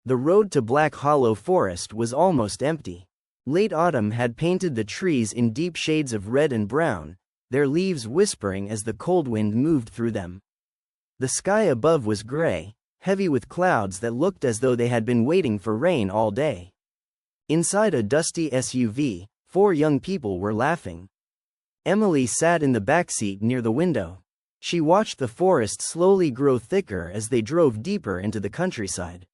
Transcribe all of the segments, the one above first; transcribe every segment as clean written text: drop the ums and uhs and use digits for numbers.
The road to Black Hollow Forest was almost empty. Late autumn had painted the trees in deep shades of red and brown, their leaves whispering as the cold wind moved through them. The sky above was gray, heavy with clouds that looked as though they had been waiting for rain all day. Inside a dusty SUV, 4 young people were laughing. Emily sat in the backseat near the window. She watched the forest slowly grow thicker as they drove deeper into the countryside.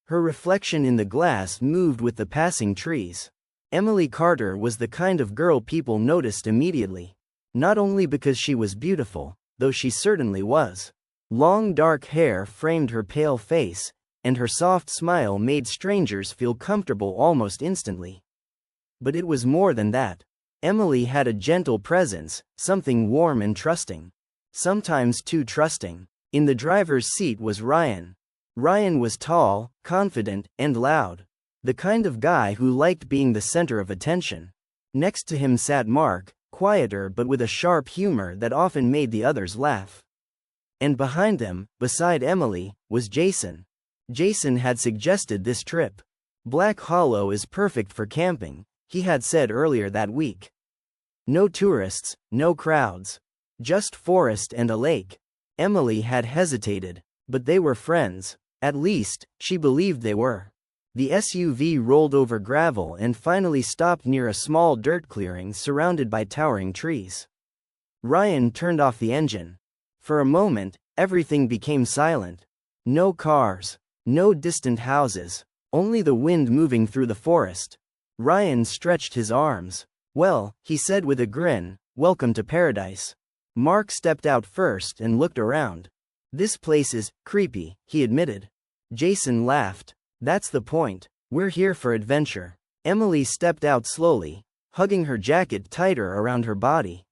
Her reflection in the glass moved with the passing trees. Emily Carter was the kind of girl people noticed immediately. Not only because she was beautiful, though she certainly was. Long dark hair framed her pale face, and her soft smile made strangers feel comfortable almost instantly. But it was more than that. Emily had a gentle presence, something warm and trusting. Sometimes too trusting. In the driver's seat was Ryan. Ryan was tall, confident, and loud. The kind of guy who liked being the center of attention. Next to him sat Mark, quieter but with a sharp humor that often made the others laugh. And behind them, beside Emily, was Jason. Jason had suggested this trip. Black Hollow is perfect for camping, he had said earlier that week. No tourists, no crowds. Just forest and a lake. Emily had hesitated, but they were friends. At least, she believed they were. The SUV rolled over gravel and finally stopped near a small dirt clearing surrounded by towering trees. Ryan turned off the engine. For a moment, everything became silent. No cars, no distant houses, only the wind moving through the forest. Ryan stretched his arms. "Well," he said with a grin, "welcome to paradise." Mark stepped out first and looked around. "This place is creepy," he admitted. Jason laughed. "That's the point. We're here for adventure." Emily stepped out slowly, hugging her jacket tighter around her body.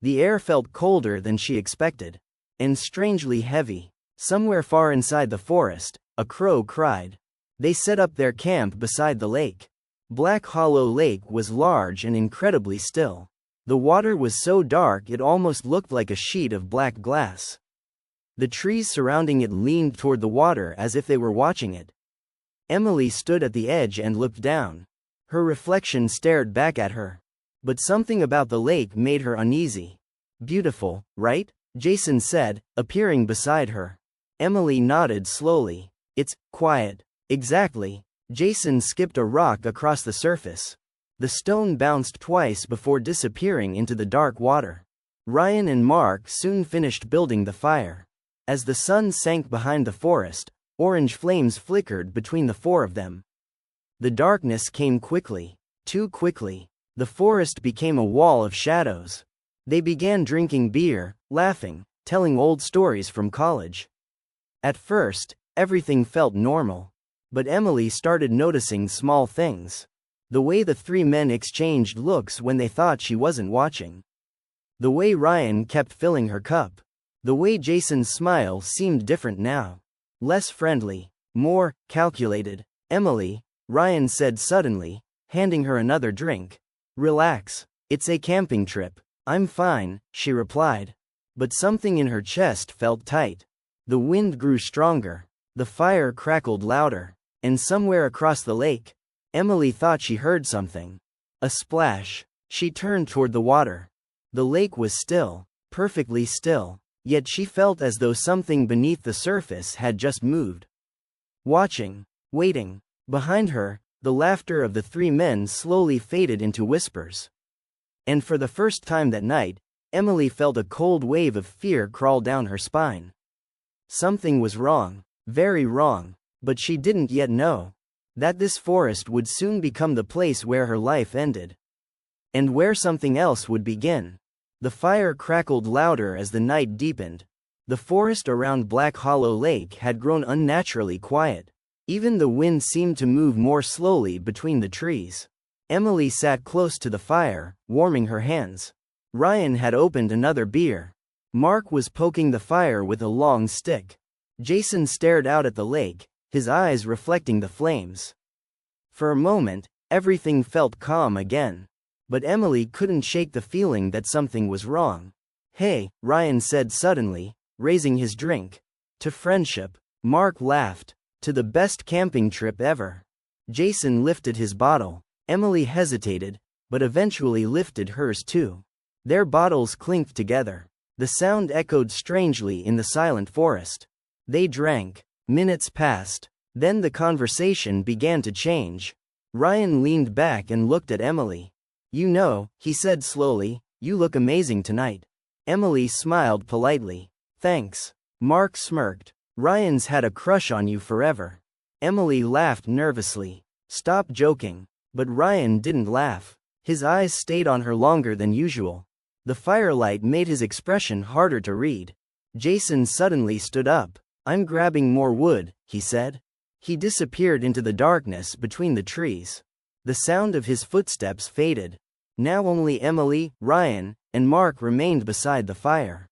The air felt colder than she expected. And strangely heavy. Somewhere far inside the forest, a crow cried. They set up their camp beside the lake. Black Hollow Lake was large and incredibly still. The water was so dark it almost looked like a sheet of black glass. The trees surrounding it leaned toward the water as if they were watching it. Emily stood at the edge and looked down. Her reflection stared back at her. But something about the lake made her uneasy. "Beautiful, right?" Jason said, appearing beside her. Emily nodded slowly. "It's quiet." "Exactly." Jason skipped a rock across the surface. The stone bounced twice before disappearing into the dark water. Ryan and Mark soon finished building the fire. As the sun sank behind the forest, orange flames flickered between the 4 of them. The darkness came quickly. Too quickly. The forest became a wall of shadows. They began drinking beer, laughing, telling old stories from college. At first, everything felt normal. But Emily started noticing small things. The way the 3 men exchanged looks when they thought she wasn't watching. The way Ryan kept filling her cup. The way Jason's smile seemed different now. Less friendly. More calculated. "Emily," Ryan said suddenly, handing her another drink. "Relax. It's a camping trip." "I'm fine," she replied. But something in her chest felt tight. The wind grew stronger. The fire crackled louder. And somewhere across the lake, Emily thought she heard something. A splash. She turned toward the water. The lake was still, perfectly still, yet she felt as though something beneath the surface had just moved. Watching, waiting. Behind her, the laughter of the 3 men slowly faded into whispers. And for the first time that night, Emily felt a cold wave of fear crawl down her spine. Something was wrong, very wrong, but she didn't yet know that this forest would soon become the place where her life ended. And where something else would begin. The fire crackled louder as the night deepened. The forest around Black Hollow Lake had grown unnaturally quiet. Even the wind seemed to move more slowly between the trees. Emily sat close to the fire, warming her hands. Ryan had opened another beer. Mark was poking the fire with a long stick. Jason stared out at the lake, his eyes reflecting the flames. For a moment, everything felt calm again. But Emily couldn't shake the feeling that something was wrong. "Hey," Ryan said suddenly, raising his drink. "To friendship." Mark laughed. To the best camping trip ever. Jason lifted his bottle. Emily hesitated, but eventually lifted hers too. Their bottles clinked together. The sound echoed strangely in the silent forest. They drank. Minutes passed. Then the conversation began to change. Ryan leaned back and looked at Emily. "You know," he said slowly, "you look amazing tonight." Emily smiled politely. "Thanks." Mark smirked. "Ryan's had a crush on you forever." Emily laughed nervously. "Stop joking." But Ryan didn't laugh. His eyes stayed on her longer than usual. The firelight made his expression harder to read. Jason suddenly stood up. "I'm grabbing more wood," he said. He disappeared into the darkness between the trees. The sound of his footsteps faded. Now only Emily, Ryan, and Mark remained beside the fire.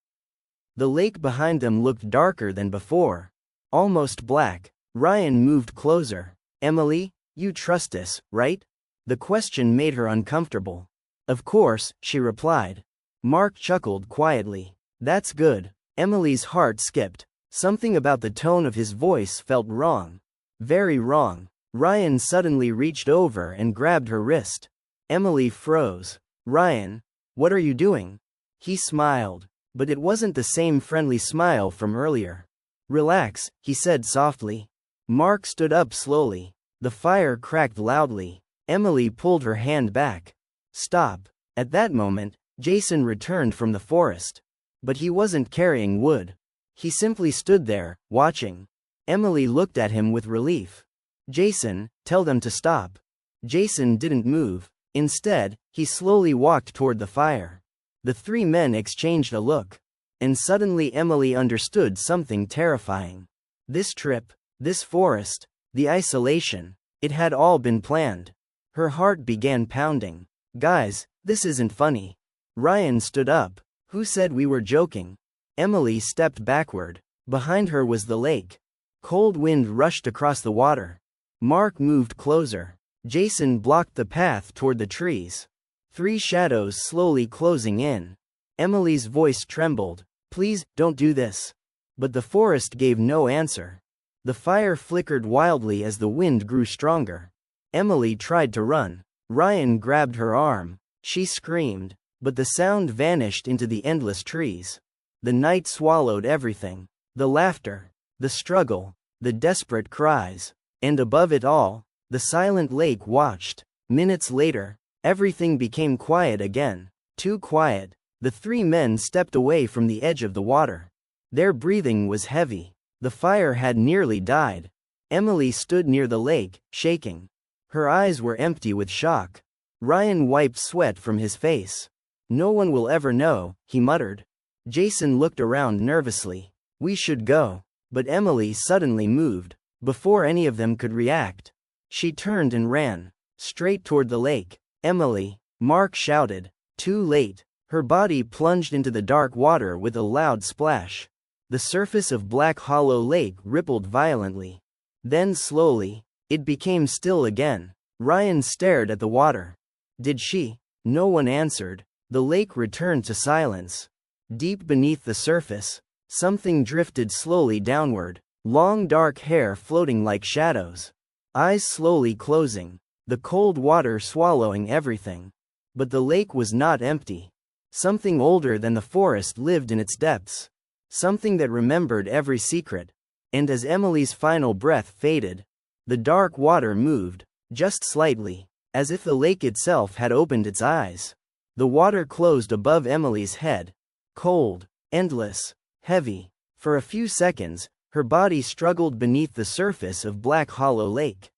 The lake behind them looked darker than before. Almost black. Ryan moved closer. "Emily, you trust us, right?" The question made her uncomfortable. "Of course," she replied. Mark chuckled quietly. "That's good." Emily's heart skipped. Something about the tone of his voice felt wrong. Very wrong. Ryan suddenly reached over and grabbed her wrist. Emily froze. "Ryan, what are you doing?" He smiled. But it wasn't the same friendly smile from earlier. "Relax," he said softly. Mark stood up slowly. The fire cracked loudly. Emily pulled her hand back. "Stop." At that moment, Jason returned from the forest. But he wasn't carrying wood. He simply stood there, watching. Emily looked at him with relief. "Jason, tell them to stop." Jason didn't move. Instead, he slowly walked toward the fire. The three men exchanged a look. And suddenly Emily understood something terrifying. This trip, this forest, the isolation, it had all been planned. Her heart began pounding. "Guys, this isn't funny." Ryan stood up. "Who said we were joking?" Emily stepped backward. Behind her was the lake. Cold wind rushed across the water. Mark moved closer. Jason blocked the path toward the trees. Three shadows slowly closing in. Emily's voice trembled. "Please, don't do this." But the forest gave no answer. The fire flickered wildly as the wind grew stronger. Emily tried to run. Ryan grabbed her arm. She screamed. But the sound vanished into the endless trees. The night swallowed everything. The laughter. The struggle. The desperate cries. And above it all, the silent lake watched. Minutes later, everything became quiet again. Too quiet. The three men stepped away from the edge of the water. Their breathing was heavy. The fire had nearly died. Emily stood near the lake, shaking. Her eyes were empty with shock. Ryan wiped sweat from his face. "No one will ever know," he muttered. Jason looked around nervously. "We should go." But Emily suddenly moved. Before any of them could react, she turned and ran. Straight toward the lake. "Emily!" Mark shouted. Too late. Her body plunged into the dark water with a loud splash. The surface of Black Hollow Lake rippled violently. Then slowly, it became still again. Ryan stared at the water. "Did she?" No one answered. The lake returned to silence. Deep beneath the surface, something drifted slowly downward. Long dark hair floating like shadows. Eyes slowly closing. The cold water swallowing everything. But the lake was not empty. Something older than the forest lived in its depths. Something that remembered every secret. And as Emily's final breath faded, the dark water moved, just slightly, as if the lake itself had opened its eyes. The water closed above Emily's head. Cold, endless, heavy. For a few seconds, her body struggled beneath the surface of Black Hollow Lake.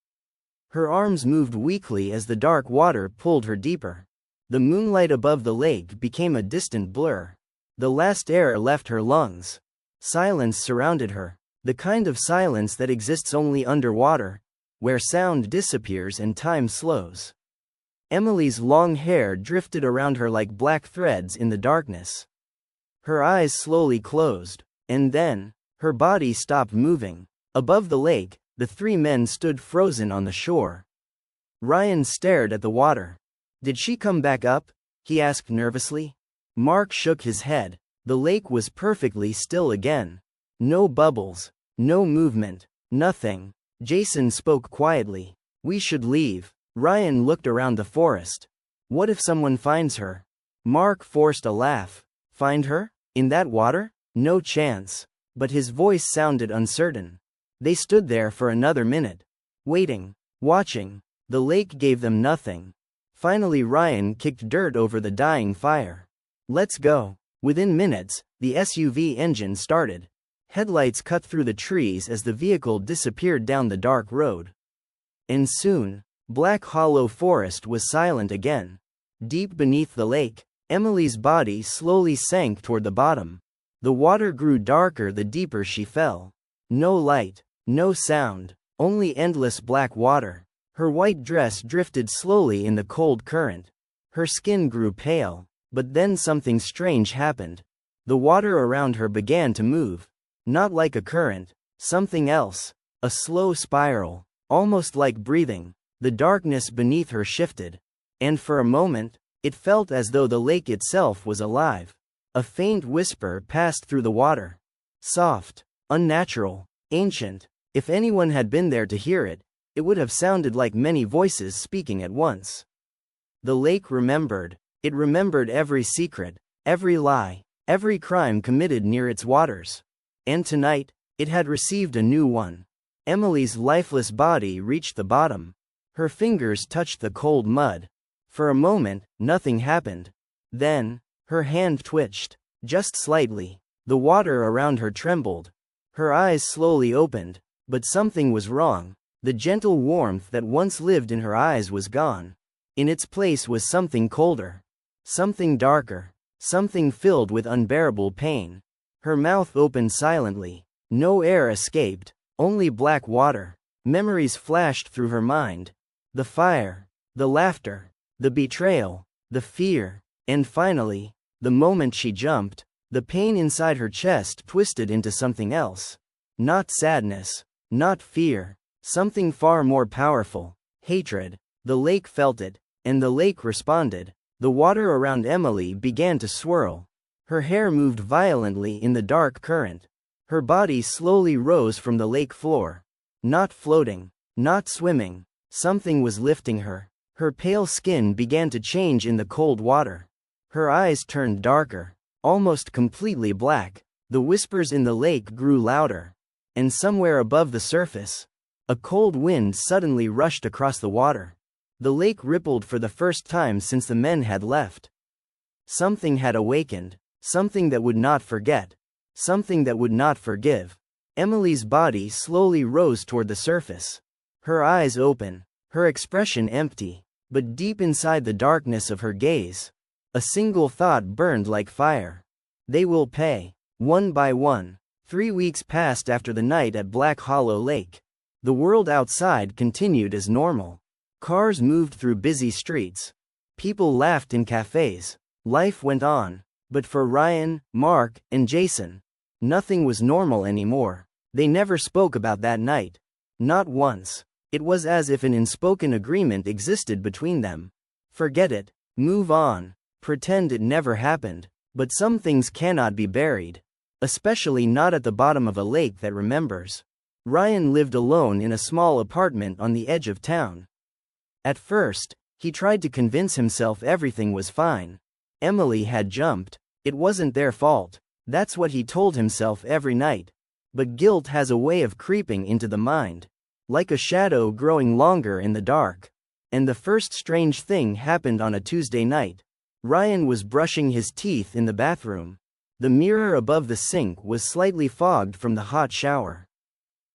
Her arms moved weakly as the dark water pulled her deeper. The moonlight above the lake became a distant blur. The last air left her lungs. Silence surrounded her, the kind of silence that exists only underwater, where sound disappears and time slows. Emily's long hair drifted around her like black threads in the darkness. Her eyes slowly closed, and then, her body stopped moving. Above the lake, the three men stood frozen on the shore. Ryan stared at the water. "Did she come back up?" he asked nervously. Mark shook his head. The lake was perfectly still again. No bubbles, no movement, nothing. Jason spoke quietly. We should leave. Ryan looked around the forest. What if someone finds her? Mark forced a laugh. Find her? In that water? No chance. But his voice sounded uncertain. They stood there for another minute. Waiting. Watching. The lake gave them nothing. Finally Ryan kicked dirt over the dying fire. Let's go. Within minutes, the SUV engine started. Headlights cut through the trees as the vehicle disappeared down the dark road. And soon, Black Hollow Forest was silent again. Deep beneath the lake, Emily's body slowly sank toward the bottom. The water grew darker the deeper she fell. No light, no sound, only endless black water. Her white dress drifted slowly in the cold current. Her skin grew pale, but then something strange happened. The water around her began to move. Not like a current, something else. A slow spiral, almost like breathing. The darkness beneath her shifted. And for a moment, it felt as though the lake itself was alive. A faint whisper passed through the water. Soft, unnatural, ancient. If anyone had been there to hear it, it would have sounded like many voices speaking at once. The lake remembered. It remembered every secret, every lie, every crime committed near its waters. And tonight, it had received a new one. Emily's lifeless body reached the bottom. Her fingers touched the cold mud. For a moment, nothing happened. Then, her hand twitched, just slightly. The water around her trembled. Her eyes slowly opened, but something was wrong. The gentle warmth that once lived in her eyes was gone. In its place was something colder. Something darker. Something filled with unbearable pain. Her mouth opened silently. No air escaped, only black water. Memories flashed through her mind. The fire, the laughter, the betrayal, the fear, and finally, the moment she jumped, the pain inside her chest twisted into something else. Not sadness, not fear, something far more powerful. Hatred. The lake felt it, and the lake responded. The water around Emily began to swirl. Her hair moved violently in the dark current. Her body slowly rose from the lake floor. Not floating, not swimming. Something was lifting her. Her pale skin began to change in the cold water. Her eyes turned darker, almost completely black. The whispers in the lake grew louder. And somewhere above the surface, a cold wind suddenly rushed across the water. The lake rippled for the first time since the men had left. Something had awakened, something that would not forget, something that would not forgive. Emily's body slowly rose toward the surface. Her eyes open, her expression empty, but deep inside the darkness of her gaze, a single thought burned like fire. They will pay, one by one. 3 weeks passed after the night at Black Hollow Lake. The world outside continued as normal. Cars moved through busy streets. People laughed in cafes. Life went on. But for Ryan, Mark, and Jason, nothing was normal anymore. They never spoke about that night. Not once. It was as if an unspoken agreement existed between them. Forget it. Move on. Pretend it never happened. But some things cannot be buried. Especially not at the bottom of a lake that remembers. Ryan lived alone in a small apartment on the edge of town. At first, he tried to convince himself everything was fine. Emily had jumped. It wasn't their fault. That's what he told himself every night. But guilt has a way of creeping into the mind. Like a shadow growing longer in the dark. And the first strange thing happened on a Tuesday night. Ryan was brushing his teeth in the bathroom. The mirror above the sink was slightly fogged from the hot shower.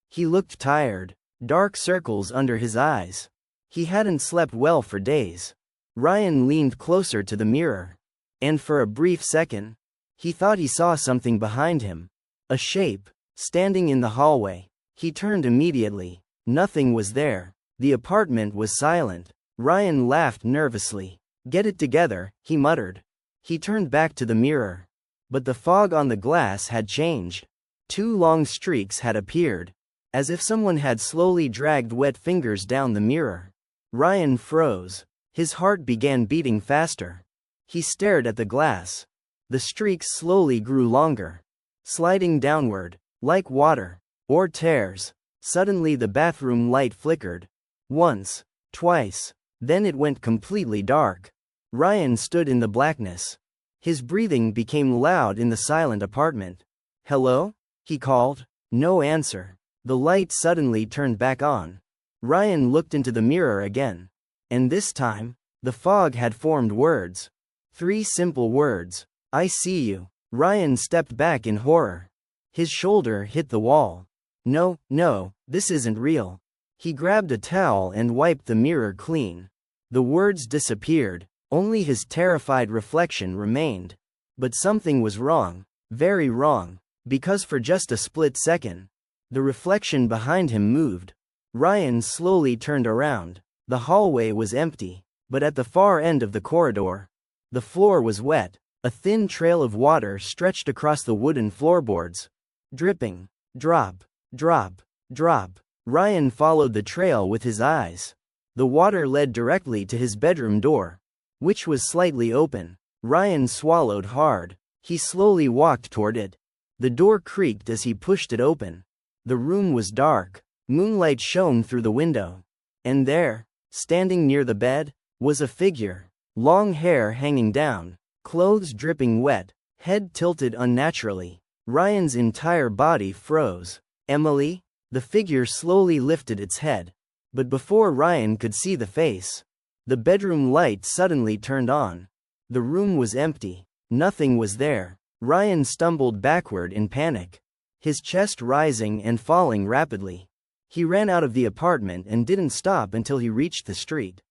He looked tired, dark circles under his eyes. He hadn't slept well for days. Ryan leaned closer to the mirror. And for a brief second, he thought he saw something behind him. A shape, standing in the hallway. He turned immediately. Nothing was there. The apartment was silent. Ryan laughed nervously. "Get it together," he muttered. He turned back to the mirror. But the fog on the glass had changed. 2 long streaks had appeared. As if someone had slowly dragged wet fingers down the mirror. Ryan froze. His heart began beating faster. He stared at the glass. The streaks slowly grew longer. Sliding downward, like water. Or tears. Suddenly the bathroom light flickered. Once, twice, then it went completely dark. Ryan stood in the blackness. His breathing became loud in the silent apartment. "Hello?" he called. No answer. The light suddenly turned back on. Ryan looked into the mirror again. And this time, the fog had formed words. 3 simple words. "I see you." Ryan stepped back in horror. His shoulder hit the wall. No, this isn't real. He grabbed a towel and wiped the mirror clean. The words disappeared, only his terrified reflection remained. But something was wrong, very wrong, because for just a split second, the reflection behind him moved. Ryan slowly turned around. The hallway was empty, but at the far end of the corridor, the floor was wet. A thin trail of water stretched across the wooden floorboards. Dripping. Drop. Drop. Drop. Ryan followed the trail with his eyes. The water led directly to his bedroom door, which was slightly open. Ryan swallowed hard. He slowly walked toward it. The door creaked as he pushed it open. The room was dark. Moonlight shone through the window. And there, standing near the bed, was a figure. Long hair hanging down. Clothes dripping wet, head tilted unnaturally. Ryan's entire body froze. "Emily?" The figure slowly lifted its head. But before Ryan could see the face, the bedroom light suddenly turned on. The room was empty. Nothing was there. Ryan stumbled backward in panic, his chest rising and falling rapidly. He ran out of the apartment and didn't stop until he reached the street.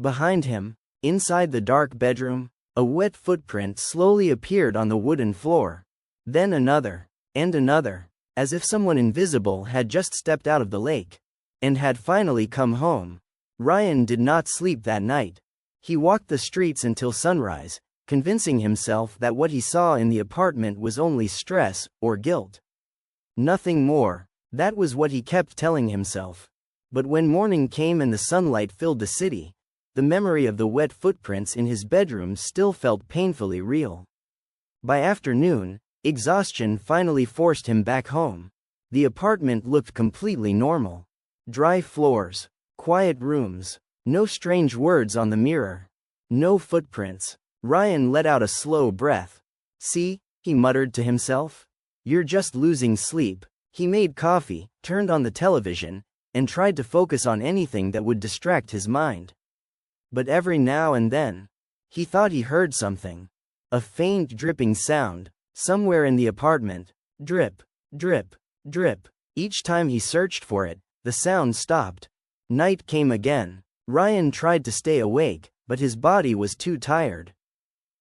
Behind him, inside the dark bedroom, a wet footprint slowly appeared on the wooden floor. Then another, and another, as if someone invisible had just stepped out of the lake, and had finally come home. Ryan did not sleep that night. He walked the streets until sunrise, convincing himself that what he saw in the apartment was only stress or guilt. Nothing more. That was what he kept telling himself. But when morning came and the sunlight filled the city, the memory of the wet footprints in his bedroom still felt painfully real. By afternoon, exhaustion finally forced him back home. The apartment looked completely normal. Dry floors, quiet rooms, no strange words on the mirror, no footprints. Ryan let out a slow breath. "See," he muttered to himself. "You're just losing sleep." He made coffee, turned on the television, and tried to focus on anything that would distract his mind. But every now and then, he thought he heard something. A faint dripping sound, somewhere in the apartment. Drip, drip, drip. Each time he searched for it, the sound stopped. Night came again. Ryan tried to stay awake, but his body was too tired.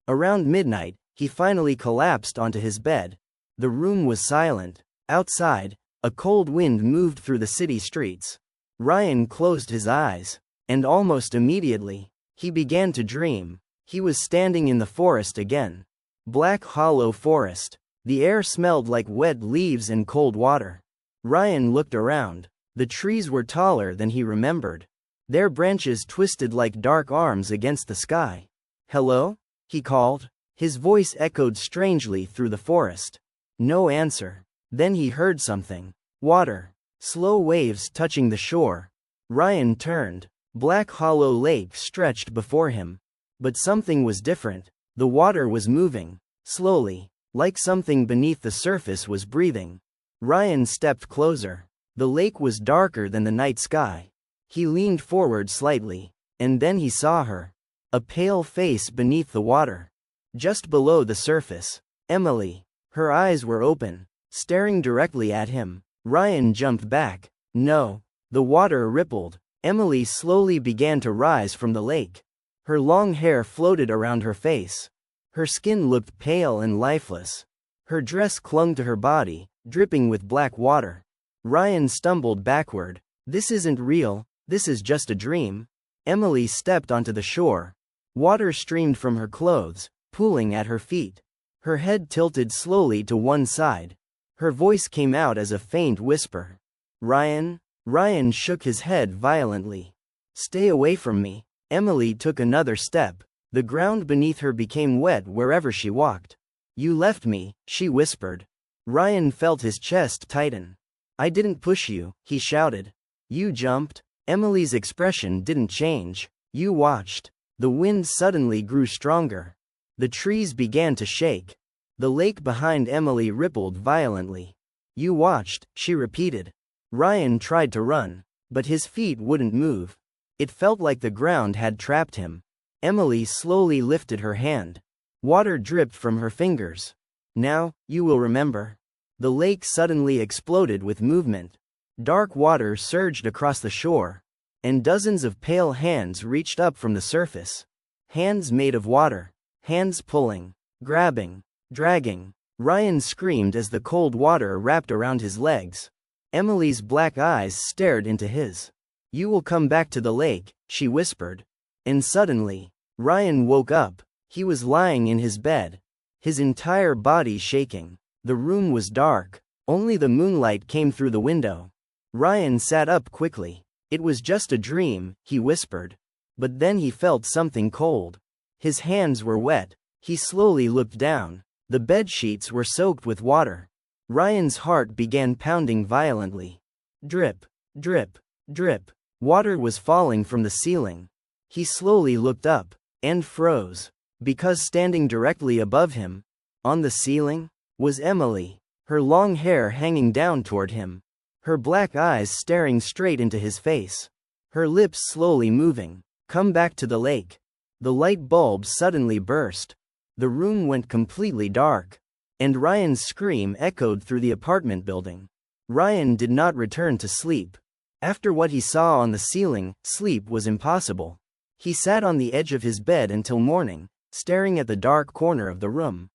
Around midnight, he finally collapsed onto his bed. The room was silent. Outside, a cold wind moved through the city streets. Ryan closed his eyes. And almost immediately, he began to dream. He was standing in the forest again. Black hollow forest. The air smelled like wet leaves and cold water. Ryan looked around. The trees were taller than he remembered. Their branches twisted like dark arms against the sky. "Hello?" he called. His voice echoed strangely through the forest. No answer. Then he heard something. Water. Slow waves touching the shore. Ryan turned. Black Hollow Lake stretched before him. But something was different. The water was moving, slowly, like something beneath the surface was breathing. Ryan stepped closer. The lake was darker than the night sky. He leaned forward slightly, and then he saw her. A pale face beneath the water. Just below the surface. Emily. Her eyes were open, staring directly at him. Ryan jumped back. No. The water rippled. Emily slowly began to rise from the lake. Her long hair floated around her face. Her skin looked pale and lifeless. Her dress clung to her body, dripping with black water. Ryan stumbled backward. This isn't real, this is just a dream. Emily stepped onto the shore. Water streamed from her clothes, pooling at her feet. Her head tilted slowly to one side. Her voice came out as a faint whisper. "Ryan?" Ryan shook his head violently. "Stay away from me." Emily took another step. The ground beneath her became wet wherever she walked. "You left me," she whispered. Ryan felt his chest tighten. I didn't push you, he shouted. You jumped. Emily's expression didn't change. You watched. The wind suddenly grew stronger. The trees began to shake. The lake behind Emily rippled violently. You watched, she repeated. Ryan tried to run, but his feet wouldn't move. It felt like the ground had trapped him. Emily slowly lifted her hand. Water dripped from her fingers. Now, you will remember. The lake suddenly exploded with movement. Dark water surged across the shore, and dozens of pale hands reached up from the surface. Hands made of water. Hands pulling, grabbing, dragging. Ryan screamed as the cold water wrapped around his legs. Emily's black eyes stared into his. You will come back to the lake, she whispered. And suddenly, Ryan woke up. He was lying in his bed, his entire body shaking. The room was dark. Only the moonlight came through the window. Ryan sat up quickly. It was just a dream, he whispered. But then he felt something cold. His hands were wet. He slowly looked down. The bedsheets were soaked with water. Ryan's heart began pounding violently. Drip, drip, drip. Water was falling from the ceiling. He slowly looked up, and froze. Because standing directly above him, on the ceiling, was Emily, her long hair hanging down toward him, her black eyes staring straight into his face, her lips slowly moving. Come back to the lake. The light bulb suddenly burst. The room went completely dark, and Ryan's scream echoed through the apartment building. Ryan did not return to sleep. After what he saw on the ceiling, sleep was impossible. He sat on the edge of his bed until morning, staring at the dark corner of the room.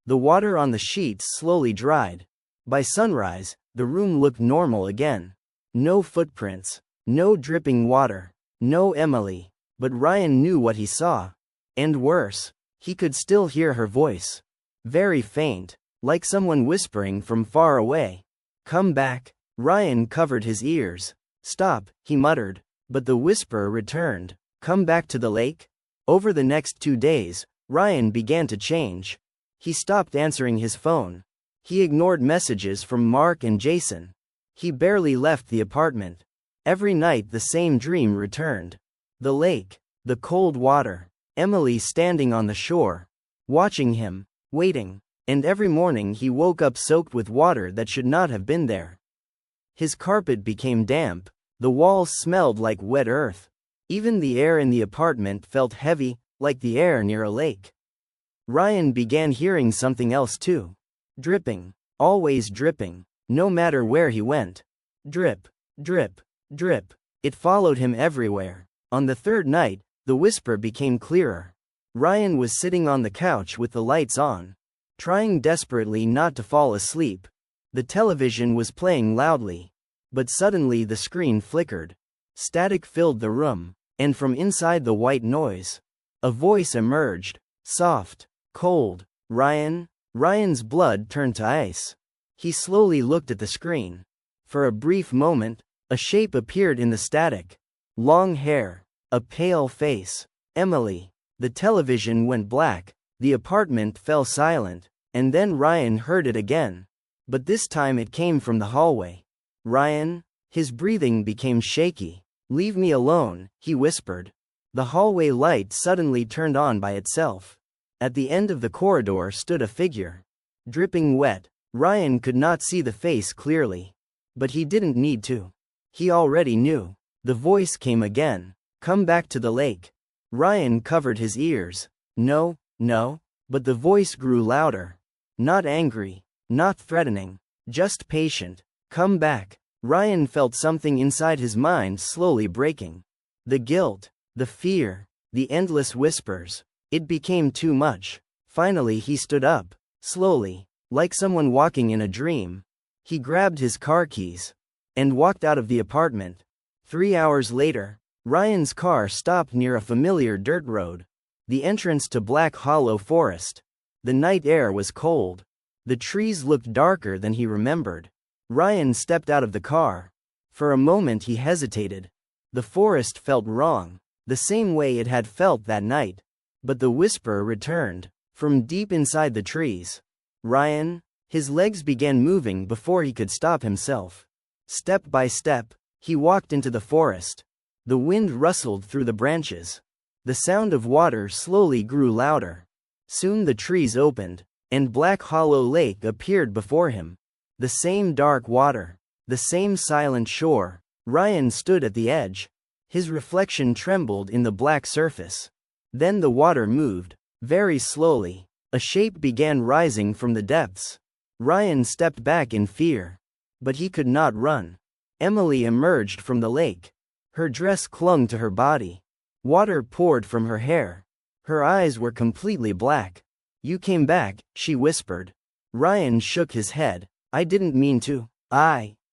The water on the sheets slowly dried. By sunrise, the room looked normal again. No footprints, no dripping water, no Emily. But Ryan knew what he saw. And worse, he could still hear her voice. Very faint, like someone whispering from far away. Come back. Ryan covered his ears. Stop, he muttered. But the whisper returned. Come back to the lake? Over the next 2 days, Ryan began to change. He stopped answering his phone. He ignored messages from Mark and Jason. He barely left the apartment. Every night the same dream returned. The lake, the cold water, Emily standing on the shore, watching him, waiting, and every morning he woke up soaked with water that should not have been there. His carpet became damp, the walls smelled like wet earth. Even the air in the apartment felt heavy, like the air near a lake. Ryan began hearing something else too. Dripping, always dripping, no matter where he went. Drip, drip, drip. It followed him everywhere. On the third night, the whisper became clearer. Ryan was sitting on the couch with the lights on, trying desperately not to fall asleep. The television was playing loudly, but suddenly the screen flickered. Static filled the room, and from inside the white noise, a voice emerged, soft, cold. Ryan? Ryan's blood turned to ice. He slowly looked at the screen. For a brief moment, a shape appeared in the static. Long hair, a pale face. Emily. The television went black, the apartment fell silent, and then Ryan heard it again. But this time it came from the hallway. Ryan? His breathing became shaky. Leave me alone, he whispered. The hallway light suddenly turned on by itself. At the end of the corridor stood a figure. Dripping wet, Ryan could not see the face clearly. But he didn't need to. He already knew. The voice came again. Come back to the lake. Ryan covered his ears. No, no. But the voice grew louder. Not angry, not threatening, just patient. Come back. Ryan felt something inside his mind slowly breaking. The guilt, the fear, the endless whispers. It became too much. Finally he stood up, slowly, like someone walking in a dream. He grabbed his car keys and walked out of the apartment. 3 hours later, Ryan's car stopped near a familiar dirt road, the entrance to Black Hollow Forest. The night air was cold. The trees looked darker than he remembered. Ryan stepped out of the car. For a moment he hesitated. The forest felt wrong, the same way it had felt that night. But the whisper returned, from deep inside the trees. Ryan? His legs began moving before he could stop himself. Step by step, he walked into the forest. The wind rustled through the branches. The sound of water slowly grew louder. Soon the trees opened, and Black Hollow Lake appeared before him. The same dark water, the same silent shore. Ryan stood at the edge. His reflection trembled in the black surface. Then the water moved, very slowly. A shape began rising from the depths. Ryan stepped back in fear. But he could not run. Emily emerged from the lake. Her dress clung to her body. Water poured from her hair. Her eyes were completely black. "You came back," she whispered. Ryan shook his head. "I didn't mean to."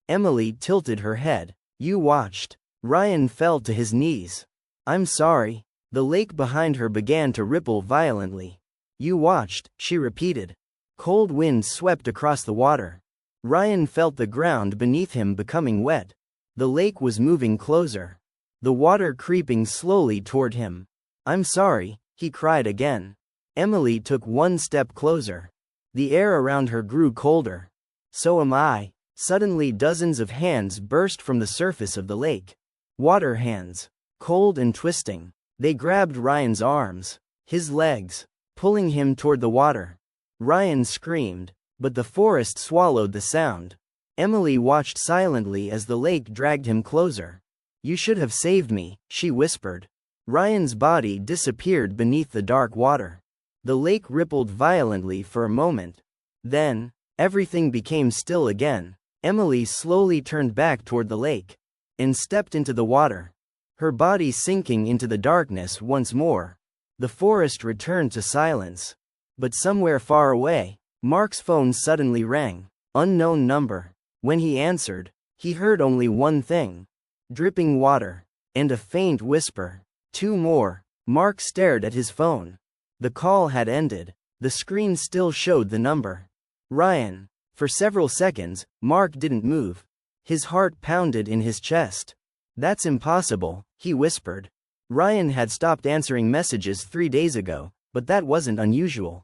Emily tilted her head. "You watched." Ryan fell to his knees. "I'm sorry." The lake behind her began to ripple violently. "You watched," she repeated. Cold wind swept across the water. Ryan felt the ground beneath him becoming wet. The lake was moving closer. The water creeping slowly toward him. "I'm sorry," he cried again. Emily took one step closer. The air around her grew colder. "So am I." Suddenly dozens of hands burst from the surface of the lake. Water hands. Cold and twisting. They grabbed Ryan's arms, his legs, pulling him toward the water. Ryan screamed, but the forest swallowed the sound. Emily watched silently as the lake dragged him closer. "You should have saved me," she whispered. Ryan's body disappeared beneath the dark water. The lake rippled violently for a moment. Then, everything became still again. Emily slowly turned back toward the lake and stepped into the water, her body sinking into the darkness once more. The forest returned to silence. But somewhere far away, Mark's phone suddenly rang. Unknown number. When he answered, he heard only one thing: dripping water, and a faint whisper. "Two more." Mark stared at his phone. The call had ended. The screen still showed the number. Ryan. For several seconds, Mark didn't move. His heart pounded in his chest. "That's impossible," he whispered. Ryan had stopped answering messages 3 days ago, but that wasn't unusual.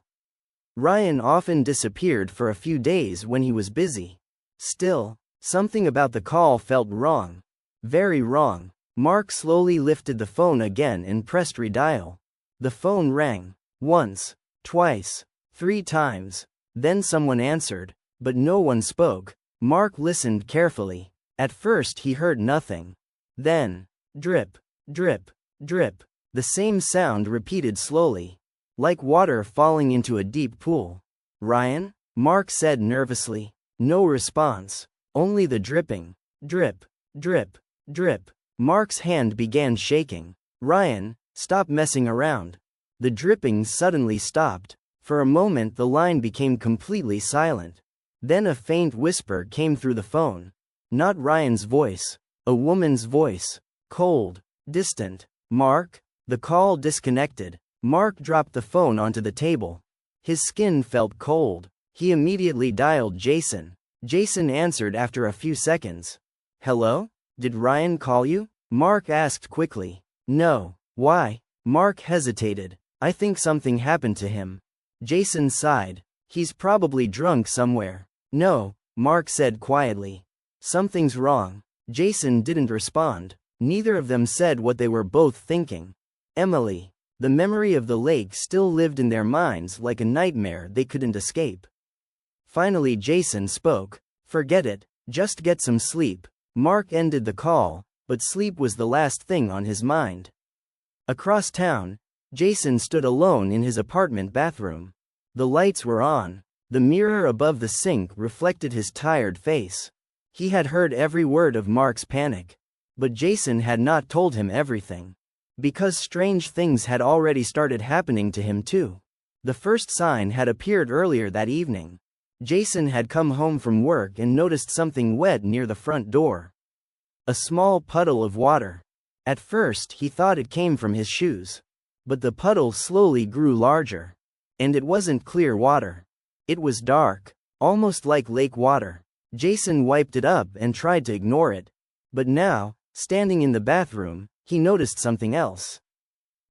Ryan often disappeared for a few days when he was busy. Still, something about the call felt wrong. Very wrong. Mark slowly lifted the phone again and pressed redial. The phone rang. Once, twice, 3 times. Then someone answered. But no one spoke. Mark listened carefully. At first he heard nothing. Then, drip, drip, drip. The same sound repeated slowly, like water falling into a deep pool. "Ryan?" Mark said nervously. No response. Only the dripping. Drip, drip, drip. Mark's hand began shaking. "Ryan, stop messing around." The dripping suddenly stopped. For a moment the line became completely silent. Then a faint whisper came through the phone. Not Ryan's voice. A woman's voice. Cold. Distant. "Mark?" The call disconnected. Mark dropped the phone onto the table. His skin felt cold. He immediately dialed Jason. Jason answered after a few seconds. "Hello? Did Ryan call you?" Mark asked quickly. "No." "Why?" Mark hesitated. "I think something happened to him." Jason sighed. "He's probably drunk somewhere." "No," Mark said quietly. "Something's wrong." Jason didn't respond. Neither of them said what they were both thinking. Emily. The memory of the lake still lived in their minds like a nightmare they couldn't escape. Finally Jason spoke. "Forget it. Just get some sleep." Mark ended the call, but sleep was the last thing on his mind. Across town, Jason stood alone in his apartment bathroom. The lights were on. The mirror above the sink reflected his tired face. He had heard every word of Mark's panic. But Jason had not told him everything. Because strange things had already started happening to him too. The first sign had appeared earlier that evening. Jason had come home from work and noticed something wet near the front door. A small puddle of water. At first he thought it came from his shoes. But the puddle slowly grew larger. And it wasn't clear water. It was dark, almost like lake water. Jason wiped it up and tried to ignore it. But now, standing in the bathroom, he noticed something else.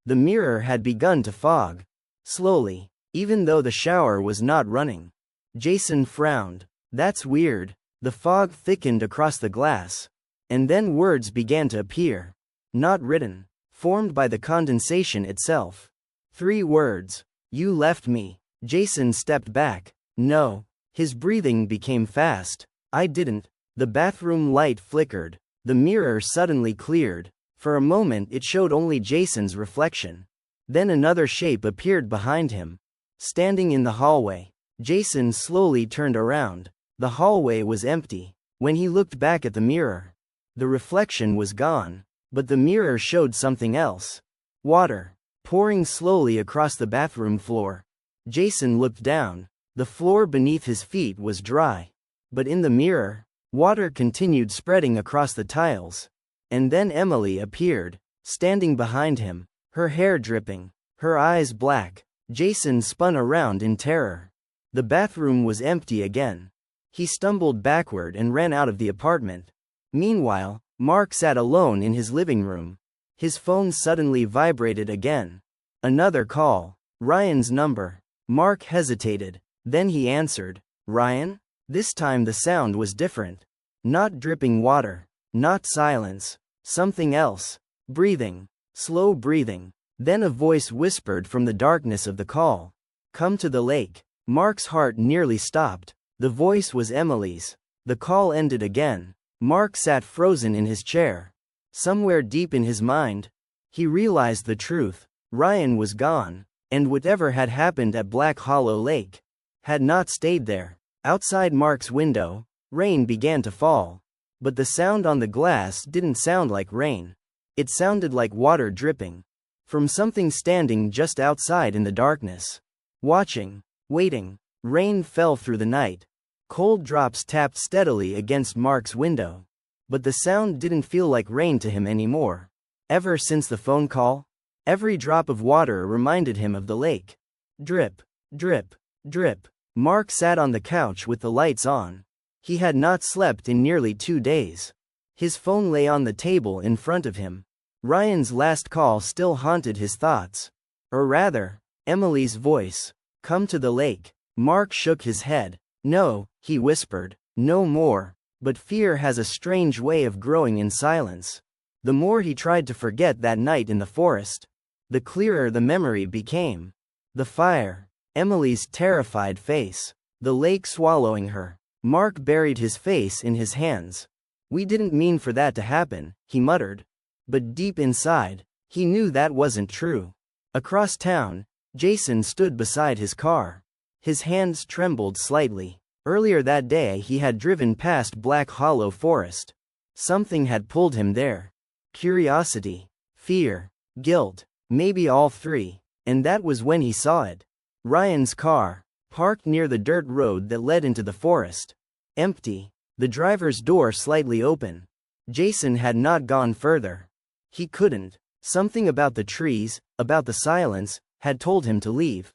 The mirror had begun to fog. Slowly, even though the shower was not running. Jason frowned. "That's weird." The fog thickened across the glass. And then words began to appear. Not written. Formed by the condensation itself. 3 words. You left me. Jason stepped back. No. His breathing became fast. I didn't. The bathroom light flickered. The mirror suddenly cleared. For a moment it showed only Jason's reflection. Then another shape appeared behind him. Standing in the hallway. Jason slowly turned around. The hallway was empty. When he looked back at the mirror, the reflection was gone. But the mirror showed something else. Water. Pouring slowly across the bathroom floor. Jason looked down. The floor beneath his feet was dry. But in the mirror, water continued spreading across the tiles. And then Emily appeared, standing behind him, her hair dripping, her eyes black. Jason spun around in terror. The bathroom was empty again. He stumbled backward and ran out of the apartment. Meanwhile, Mark sat alone in his living room. His phone suddenly vibrated again. Another call. Ryan's number. Mark hesitated. Then he answered. Ryan? This time the sound was different. Not dripping water. Not silence. Something else. Breathing. Slow breathing. Then a voice whispered from the darkness of the call. Come to the lake. Mark's heart nearly stopped. The voice was Emily's. The call ended again. Mark sat frozen in his chair. Somewhere deep in his mind, he realized the truth. Ryan was gone, and whatever had happened at Black Hollow Lake had not stayed there. Outside Mark's window, rain began to fall. But the sound on the glass didn't sound like rain. It sounded like water dripping from something standing just outside in the darkness. Watching, waiting, rain fell through the night. Cold drops tapped steadily against Mark's window. But the sound didn't feel like rain to him anymore. Ever since the phone call, every drop of water reminded him of the lake. Drip, drip, drip. Mark sat on the couch with the lights on. He had not slept in nearly 2 days. His phone lay on the table in front of him. Ryan's last call still haunted his thoughts. Or rather, Emily's voice. Come to the lake. Mark shook his head. No, he whispered. No more. But fear has a strange way of growing in silence. The more he tried to forget that night in the forest, the clearer the memory became. The fire. Emily's terrified face. The lake swallowing her. Mark buried his face in his hands. We didn't mean for that to happen, he muttered. But deep inside, he knew that wasn't true. Across town, Jason stood beside his car. His hands trembled slightly. Earlier that day he had driven past Black Hollow Forest. Something had pulled him there. Curiosity, fear, guilt, maybe all 3. And that was when he saw it. Ryan's car, parked near the dirt road that led into the forest. Empty. The driver's door slightly open. Jason had not gone further. He couldn't. Something about the trees, about the silence, had told him to leave.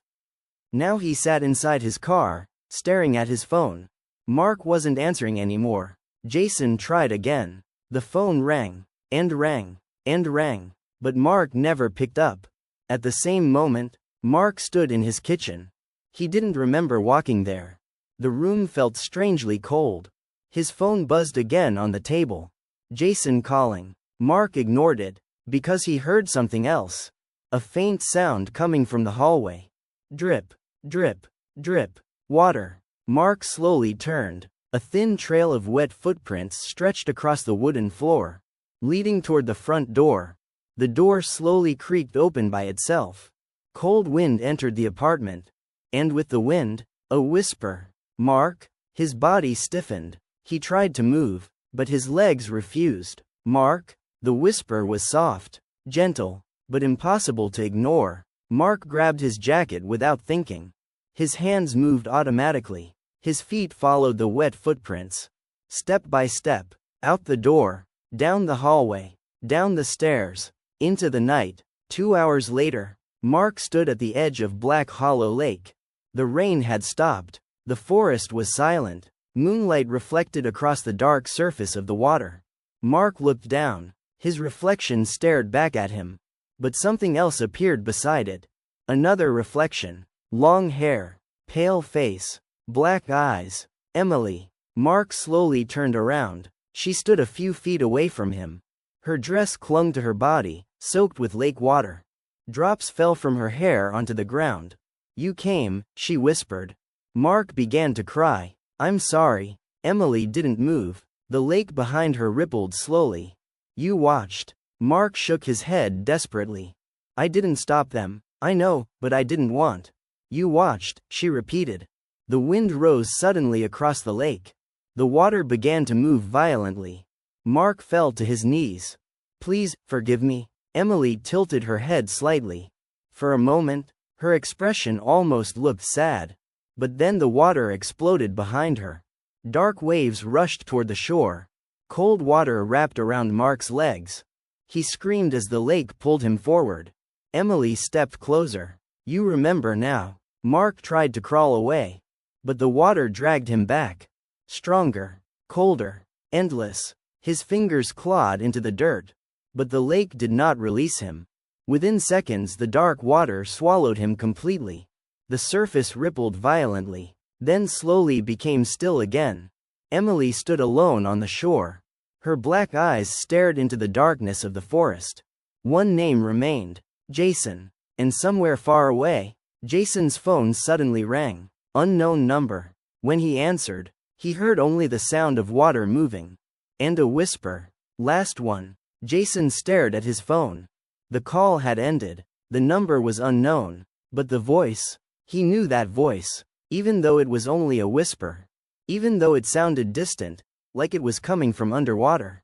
Now he sat inside his car, staring at his phone. Mark wasn't answering anymore. Jason tried again. The phone rang, and rang, and rang. But Mark never picked up. At the same moment, Mark stood in his kitchen. He didn't remember walking there. The room felt strangely cold. His phone buzzed again on the table. Jason calling. Mark ignored it, because he heard something else. A faint sound coming from the hallway. Drip, drip, drip. Water. Mark slowly turned. A thin trail of wet footprints stretched across the wooden floor, leading toward the front door. The door slowly creaked open by itself. Cold wind entered the apartment. And with the wind, a whisper. Mark? His body stiffened. He tried to move, but his legs refused. Mark? The whisper was soft, gentle, but impossible to ignore. Mark grabbed his jacket without thinking. His hands moved automatically. His feet followed the wet footprints. Step by step. Out the door. Down the hallway. Down the stairs. Into the night. 2 hours later, Mark stood at the edge of Black Hollow Lake. The rain had stopped. The forest was silent. Moonlight reflected across the dark surface of the water. Mark looked down. His reflection stared back at him. But something else appeared beside it. Another reflection. Long hair. Pale face. Black eyes. Emily. Mark slowly turned around. She stood a few feet away from him. Her dress clung to her body, soaked with lake water. Drops fell from her hair onto the ground. "You came," she whispered. Mark began to cry. "I'm sorry." Emily didn't move. The lake behind her rippled slowly. "You watched." Mark shook his head desperately. "I didn't stop them. I know, but I didn't want." "You watched," she repeated. The wind rose suddenly across the lake. The water began to move violently. Mark fell to his knees. "Please, forgive me." Emily tilted her head slightly. For a moment, her expression almost looked sad. But then the water exploded behind her. Dark waves rushed toward the shore. Cold water wrapped around Mark's legs. He screamed as the lake pulled him forward. Emily stepped closer. "You remember now." Mark tried to crawl away. But the water dragged him back. Stronger, colder, endless. His fingers clawed into the dirt. But the lake did not release him. Within seconds the dark water swallowed him completely. The surface rippled violently, then slowly became still again. Emily stood alone on the shore. Her black eyes stared into the darkness of the forest. One name remained: Jason. And somewhere far away, Jason's phone suddenly rang. Unknown number. When he answered, he heard only the sound of water moving. And a whisper. "Last one." Jason stared at his phone. The call had ended. The number was unknown. But the voice, he knew that voice, even though it was only a whisper. Even though it sounded distant, like it was coming from underwater.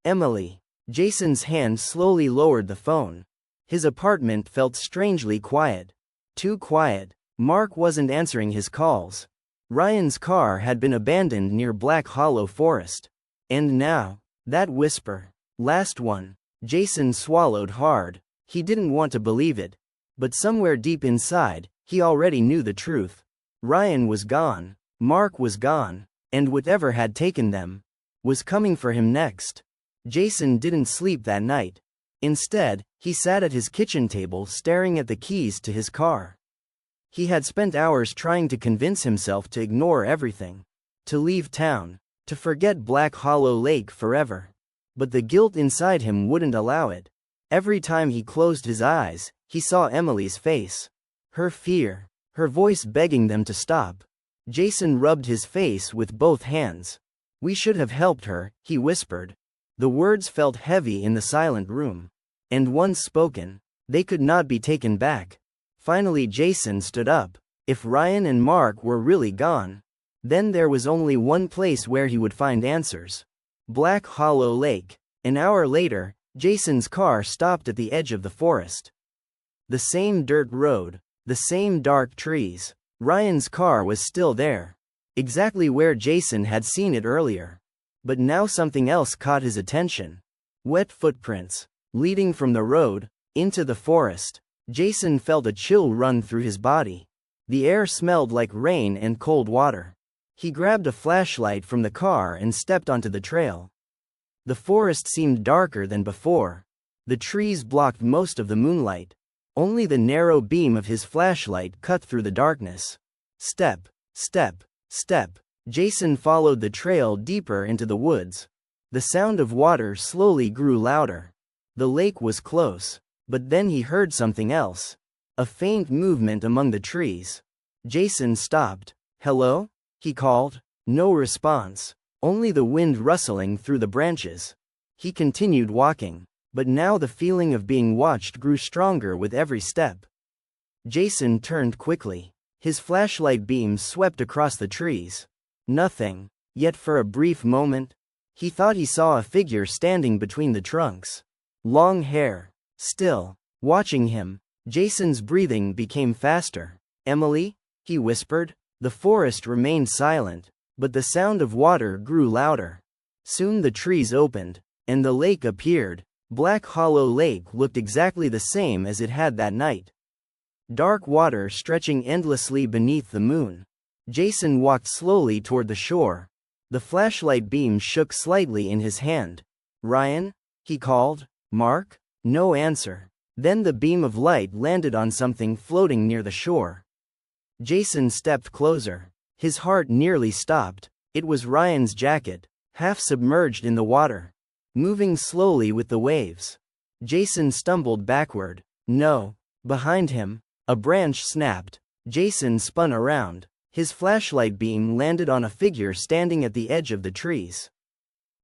"Emily." Jason's hand slowly lowered the phone. His apartment felt strangely quiet. Too quiet. Mark wasn't answering his calls. Ryan's car had been abandoned near Black Hollow Forest. And now, that whisper. "Last one." Jason swallowed hard. He didn't want to believe it. But somewhere deep inside, he already knew the truth. Ryan was gone. Mark was gone. And whatever had taken them was coming for him next. Jason didn't sleep that night. Instead, he sat at his kitchen table staring at the keys to his car. He had spent hours trying to convince himself to ignore everything. To leave town. To forget Black Hollow Lake forever. But the guilt inside him wouldn't allow it. Every time he closed his eyes, he saw Emily's face. Her fear. Her voice begging them to stop. Jason rubbed his face with both hands. "We should have helped her," he whispered. The words felt heavy in the silent room. And once spoken, they could not be taken back. Finally Jason stood up. If Ryan and Mark were really gone, then there was only one place where he would find answers. Black Hollow Lake. An hour later, Jason's car stopped at the edge of the forest. The same dirt road. The same dark trees. Ryan's car was still there. Exactly where Jason had seen it earlier. But now something else caught his attention. Wet footprints. Leading from the road, into the forest. Jason felt a chill run through his body. The air smelled like rain and cold water. He grabbed a flashlight from the car and stepped onto the trail. The forest seemed darker than before. The trees blocked most of the moonlight. Only the narrow beam of his flashlight cut through the darkness. Step, step, step. Jason followed the trail deeper into the woods. The sound of water slowly grew louder. The lake was close. But then he heard something else. A faint movement among the trees. Jason stopped. "Hello?" he called. No response. Only the wind rustling through the branches. He continued walking. But now the feeling of being watched grew stronger with every step. Jason turned quickly. His flashlight beam swept across the trees. Nothing. Yet for a brief moment, he thought he saw a figure standing between the trunks. Long hair. Still. Watching him, Jason's breathing became faster. "Emily?" he whispered. The forest remained silent, but the sound of water grew louder. Soon the trees opened, and the lake appeared. Black Hollow Lake looked exactly the same as it had that night. Dark water stretching endlessly beneath the moon. Jason walked slowly toward the shore. The flashlight beam shook slightly in his hand. "Ryan?" he called. "Mark?" No answer. Then the beam of light landed on something floating near the shore. Jason stepped closer. His heart nearly stopped. It was Ryan's jacket, half submerged in the water, moving slowly with the waves. Jason stumbled backward. No. Behind him, a branch snapped. Jason spun around. His flashlight beam landed on a figure standing at the edge of the trees.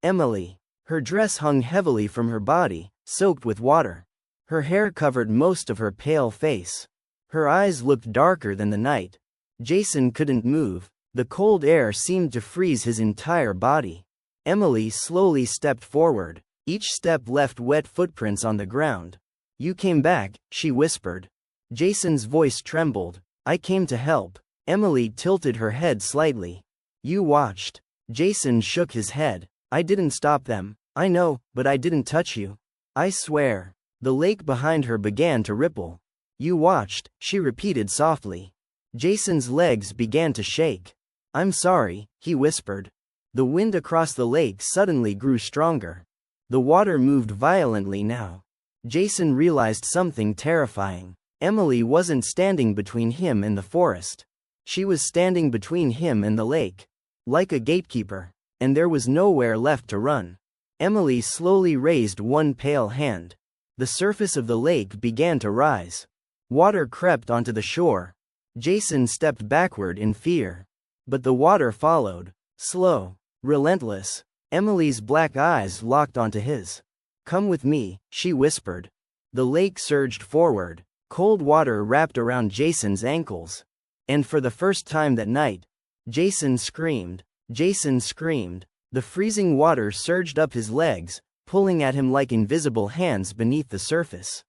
Emily. Her dress hung heavily from her body, soaked with water. Her hair covered most of her pale face. Her eyes looked darker than the night. Jason couldn't move. The cold air seemed to freeze his entire body. Emily slowly stepped forward. Each step left wet footprints on the ground. "You came back," she whispered. Jason's voice trembled. "I came to help." Emily tilted her head slightly. "You watched." Jason shook his head. "I didn't stop them." "I know, but I didn't touch you." "I swear." The lake behind her began to ripple. "You watched," she repeated softly. Jason's legs began to shake. "I'm sorry," he whispered. The wind across the lake suddenly grew stronger. The water moved violently now. Jason realized something terrifying. Emily wasn't standing between him and the forest. She was standing between him and the lake, like a gatekeeper, and there was nowhere left to run. Emily slowly raised one pale hand. The surface of the lake began to rise. Water crept onto the shore. Jason stepped backward in fear. But the water followed, slow, relentless. Emily's black eyes locked onto his. "Come with me," she whispered. The lake surged forward. Cold water wrapped around Jason's ankles. And for the first time that night, Jason screamed. Jason screamed. The freezing water surged up his legs, pulling at him like invisible hands beneath the surface.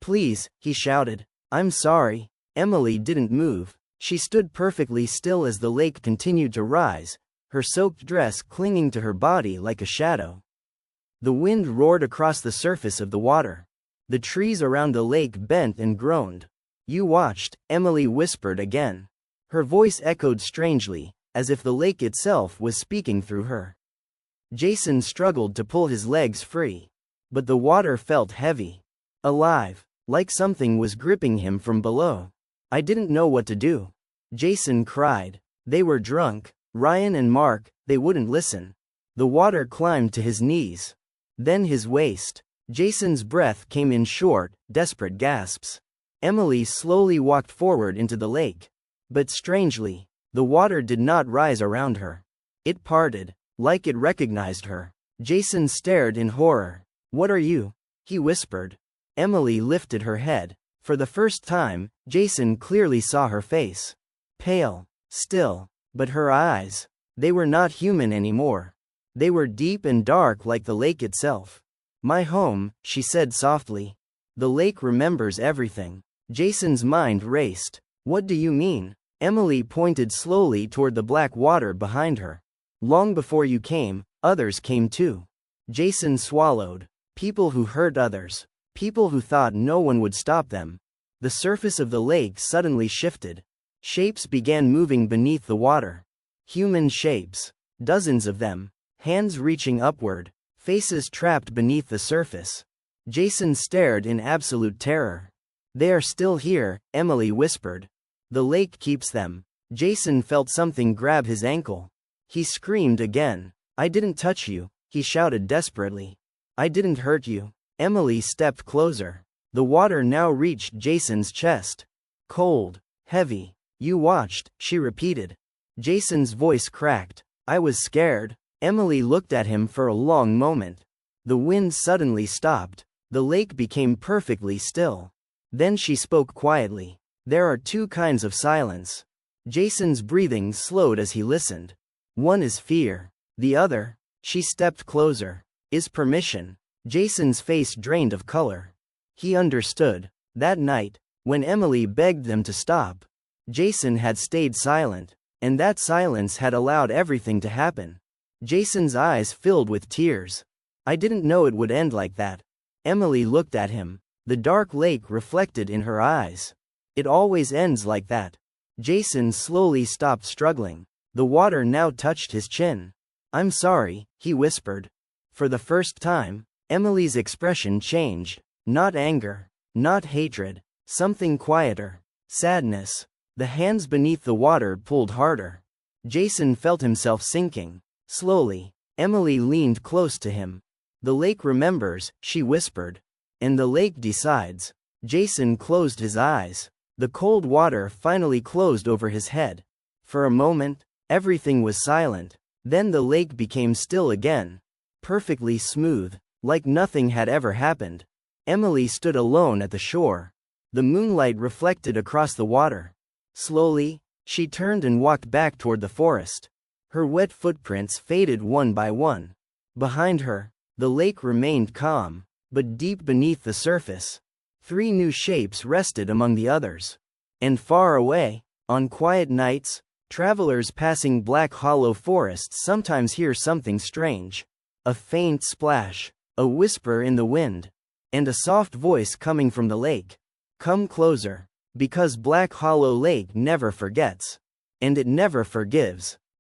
"Please," he shouted. "I'm sorry." Emily didn't move. She stood perfectly still as the lake continued to rise, her soaked dress clinging to her body like a shadow. The wind roared across the surface of the water. The trees around the lake bent and groaned. "You watched," Emily whispered again. Her voice echoed strangely, as if the lake itself was speaking through her. Jason struggled to pull his legs free. But the water felt heavy. Alive, like something was gripping him from below. "I didn't know what to do." Jason cried. They were drunk. Ryan and Mark, they wouldn't listen. The water climbed to his knees. Then his waist. Jason's breath came in short, desperate gasps. Emily slowly walked forward into the lake. But strangely, the water did not rise around her. It parted, like it recognized her. Jason stared in horror. "What are you?" he whispered. Emily lifted her head. For the first time, Jason clearly saw her face. Pale, still, but her eyes, they were not human anymore. They were deep and dark like the lake itself. "My home," she said softly. "The lake remembers everything." Jason's mind raced. "What do you mean?" Emily pointed slowly toward the black water behind her. "Long before you came, others came too." Jason swallowed. People who hurt others. People who thought no one would stop them. The surface of the lake suddenly shifted. Shapes began moving beneath the water. Human shapes. Dozens of them. Hands reaching upward. Faces trapped beneath the surface. Jason stared in absolute terror. "They are still here," Emily whispered. "The lake keeps them." Jason felt something grab his ankle. He screamed again. "I didn't touch you," he shouted desperately. "I didn't hurt you." Emily stepped closer. The water now reached Jason's chest. Cold, heavy. "You watched," she repeated. Jason's voice cracked. "I was scared." Emily looked at him for a long moment. The wind suddenly stopped. The lake became perfectly still. Then she spoke quietly. "There are two kinds of silence." Jason's breathing slowed as he listened. "One is fear. The other," she stepped closer, "is permission." Jason's face drained of color. He understood. That night, when Emily begged them to stop, Jason had stayed silent, and that silence had allowed everything to happen. Jason's eyes filled with tears. "I didn't know it would end like that." Emily looked at him. The dark lake reflected in her eyes. "It always ends like that." Jason slowly stopped struggling. The water now touched his chin. "I'm sorry," he whispered. For the first time, Emily's expression changed. Not anger, not hatred, something quieter. Sadness. The hands beneath the water pulled harder. Jason felt himself sinking. Slowly, Emily leaned close to him. The lake remembers, she whispered. And the lake decides. Jason closed his eyes. The cold water finally closed over his head. For a moment, everything was silent. Then the lake became still again. Perfectly smooth, like nothing had ever happened. Emily stood alone at the shore. The moonlight reflected across the water. Slowly, she turned and walked back toward the forest. Her wet footprints faded one by one. Behind her, the lake remained calm, but deep beneath the surface, 3 new shapes rested among the others. And far away, on quiet nights, travelers passing Black Hollow Forest sometimes hear something strange. A faint splash, a whisper in the wind, and a soft voice coming from the lake. Come closer, because Black Hollow Lake never forgets. And it never forgives.